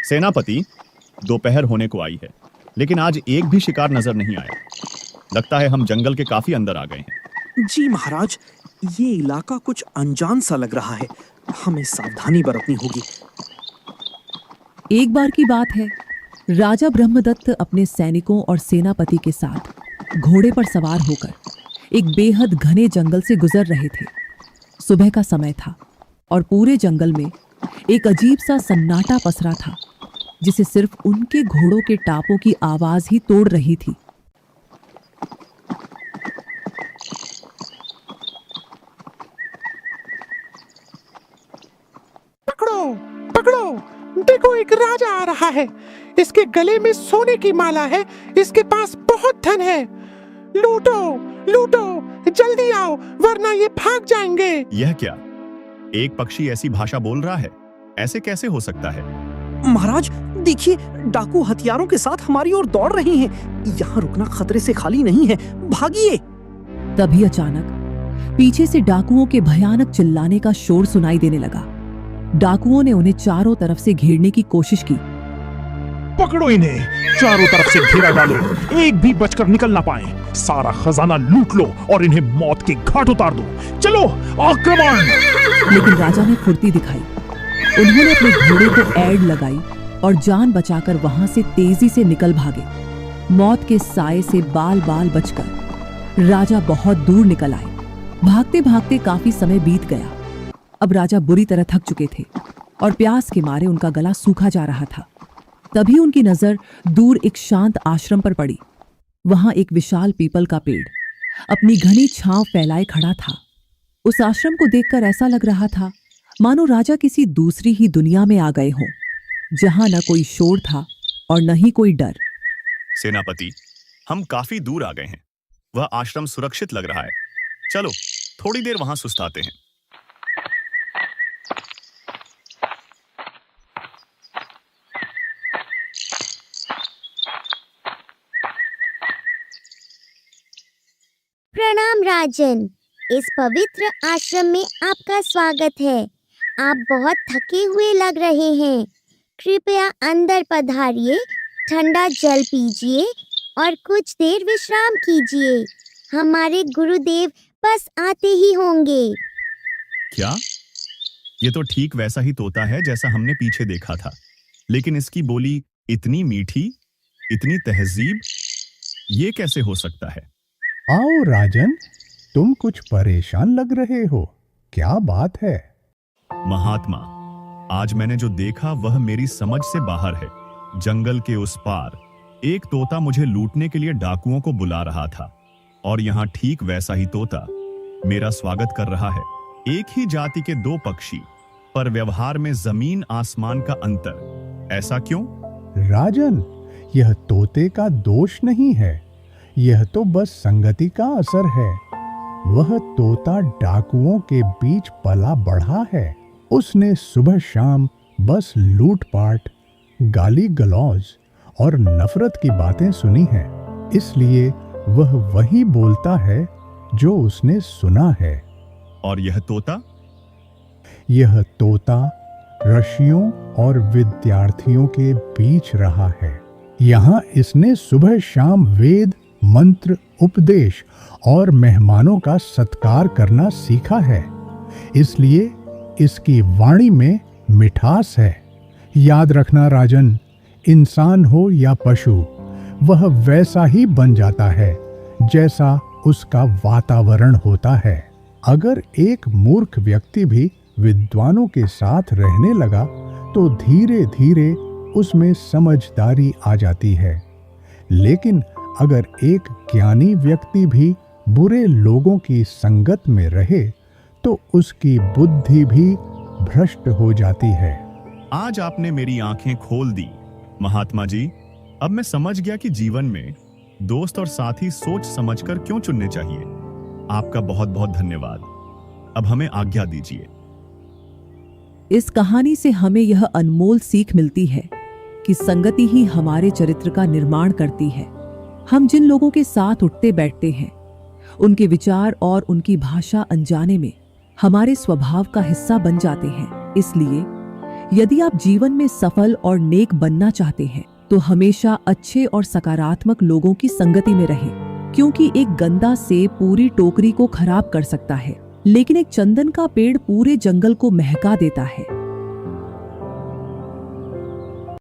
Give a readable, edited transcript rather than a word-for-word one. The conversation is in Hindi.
सेनापति, दोपहर होने को आई है, लेकिन आज एक भी शिकार नजर नहीं आया। लगता है हम जंगल के काफी अंदर आ गए हैं। जी महाराज, ये इलाका कुछ अनजान सा लग रहा है। हमें सावधानी बरतनी होगी। एक बार की बात है, राजा ब्रह्मदत्त अपने सैनिकों और सेनापति के साथ घोड़े पर सवार होकर एक बेहद घने जंगल से गुजर रहे थे। सुबह का समय था और पूरे जंगल में एक अजीब सा सन्नाटा पसरा था, जिसे सिर्फ उनके घोड़ों के टापों की आवाज ही तोड़ रही थी। पकड़ो, पकड़ो, देखो एक राजा आ रहा है। इसके गले में सोने की माला है। इसके पास बहुत धन है। लूटो, लूटो, जल्दी आओ, वरना ये भाग जाएंगे। यह क्या? एक पक्षी ऐसी भाषा बोल रहा है? ऐसे कैसे हो सकता है? महाराज देखिए, डाकू हथियारों के साथ हमारी ओर दौड़ रहे हैं। यहाँ रुकना खतरे से खाली नहीं है, भागिए। तभी अचानक पीछे से डाकुओं के भयानक चिल्लाने का शोर सुनाई देने लगा। डाकुओं ने उन्हें चारों तरफ से घेरने की कोशिश की। पकड़ो इन्हें, चारों तरफ से घेरा डालो, एक भी बचकर निकल ना पाए। सारा खजाना लूट लो और इन्हें मौत के घाट उतार दो। चलो, आक्रमण! लेकिन राजा ने फुर्ती दिखाई। उन्होंने अपने घोड़े को एड़ लगाई और जान बचाकर वहां से तेजी से निकल भागे। मौत के साए से बाल बाल बचकर राजा बहुत दूर निकल आए। भागते भागते काफी समय बीत गया। अब राजा बुरी तरह थक चुके थे और प्यास के मारे उनका गला सूखा जा रहा था। तभी उनकी नजर दूर एक शांत आश्रम पर पड़ी। वहां एक विशाल पीपल का पेड़ अपनी घनी छांव फैलाए खड़ा था। उस आश्रम को देखकर ऐसा लग रहा था मानो राजा किसी दूसरी ही दुनिया में आ गए हों, जहां न कोई शोर था और न ही कोई डर। सेनापति, हम काफी दूर आ गए हैं। वह आश्रम सुरक्षित लग रहा है। चलो, थोड़ी देर वहां सुस्ताते हैं। प्रणाम राजन, इस पवित्र आश्रम में आपका स्वागत है। आप बहुत थके हुए लग रहे हैं। कृपया अंदर पधारिए, ठंडा जल पीजिए और कुछ देर विश्राम कीजिए। हमारे गुरुदेव बस आते ही होंगे। क्या? ये तो ठीक वैसा ही तोता है जैसा हमने पीछे देखा था, लेकिन इसकी बोली इतनी मीठी, इतनी तहजीब, ये कैसे हो सकता है? आओ राजन, तुम कुछ परेशान लग रहे हो, क्या बात है? महात्मा, आज मैंने जो देखा वह मेरी समझ से बाहर है। जंगल के उस पार एक तोता मुझे लूटने के लिए डाकुओं को बुला रहा था और यहाँ ठीक वैसा ही तोता मेरा स्वागत कर रहा है। एक ही जाति के दो पक्षी, पर व्यवहार में जमीन आसमान का अंतर। ऐसा क्यों? राजन, यह तोते का दोष नहीं है, यह तो बस संगति का असर है। वह तोता डाकुओं के बीच पला बढ़ा है। उसने सुबह शाम बस लूटपाट, गाली गलौज और नफरत की बातें सुनी हैं, इसलिए वह वही बोलता है जो उसने सुना है। और यह तोता? यह तोता ऋषियों और विद्यार्थियों के बीच रहा है। यहाँ इसने सुबह शाम वेद, मंत्र, उपदेश और मेहमानों का सत्कार करना सीखा है, इसलिए इसकी वाणी में मिठास है। याद रखना राजन, इंसान हो या पशु, वह वैसा ही बन जाता है जैसा उसका वातावरण होता है। अगर एक मूर्ख व्यक्ति भी विद्वानों के साथ रहने लगा तो धीरे धीरे उसमें समझदारी आ जाती है, लेकिन अगर एक ज्ञानी व्यक्ति भी बुरे लोगों की संगत में रहे तो उसकी बुद्धि भी भ्रष्ट हो जाती है। आज आपने मेरी आंखें खोल दी महात्मा जी। अब मैं समझ गया कि जीवन में दोस्त और साथी सोच समझकर क्यों चुनने चाहिए। आपका बहुत बहुत धन्यवाद। अब हमें आज्ञा दीजिए। इस कहानी से हमें यह अनमोल सीख मिलती है कि संगति ही हमारे चरित्र का निर्माण करती है। हम जिन लोगों के साथ उठते बैठते हैं, उनके विचार और उनकी भाषा अनजाने में हमारे स्वभाव का हिस्सा बन जाते हैं। इसलिए यदि आप जीवन में सफल और नेक बनना चाहते हैं तो हमेशा अच्छे और सकारात्मक लोगों की संगति में रहें, क्योंकि एक गंदा सेब पूरी टोकरी को खराब कर सकता है, लेकिन एक चंदन का पेड़ पूरे जंगल को महका देता है।